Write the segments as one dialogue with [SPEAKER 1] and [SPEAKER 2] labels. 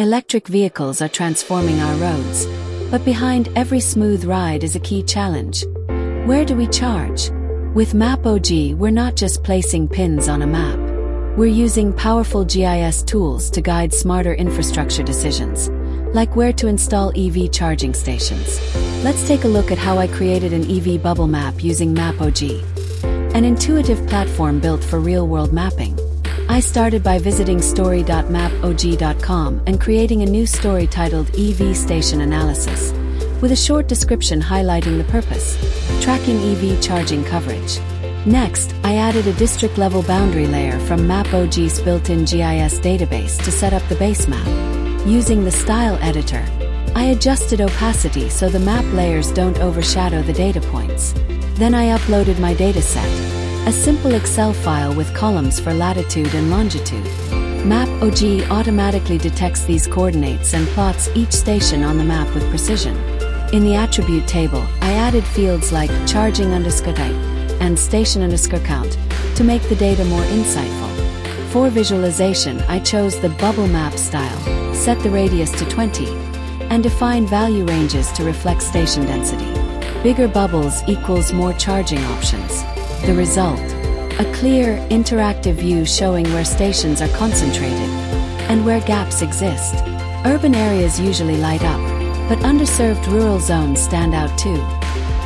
[SPEAKER 1] Electric vehicles are transforming our roads, but behind every smooth ride is a key challenge. Where do we charge? With MAPOG, we're not just placing pins on a map. We're using powerful GIS tools to guide smarter infrastructure decisions, like where to install EV charging stations. Let's take a look at how I created an EV bubble map using MAPOG, an intuitive platform built for real-world mapping. I started by visiting story.mapog.com and creating a new story titled EV Station Analysis, with a short description highlighting the purpose: tracking EV charging coverage. Next, I added a district-level boundary layer from MAPOG's built-in GIS database to set up the base map. Using the Style Editor, I adjusted opacity so the map layers don't overshadow the data points. Then I uploaded my dataset, a simple Excel file with columns for latitude and longitude. MAPOG automatically detects these coordinates and plots each station on the map with precision. In the attribute table, I added fields like charging_type and station_count to make the data more insightful. For visualization, I chose the bubble map style, set the radius to 20, and defined value ranges to reflect station density. Bigger bubbles equals more charging options. The result: a clear, interactive view showing where stations are concentrated and where gaps exist. Urban areas usually light up, but underserved rural zones stand out too,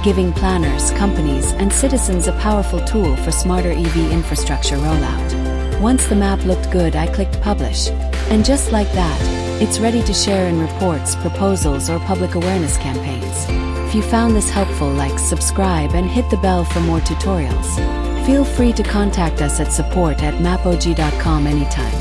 [SPEAKER 1] giving planners, companies, and citizens a powerful tool for smarter EV infrastructure rollout. Once the map looked good, I clicked Publish, and just like that, it's ready to share in reports, proposals, or public awareness campaigns. If you found this helpful, like, subscribe, and hit the bell for more tutorials. Feel free to contact us at support@mapog.com anytime.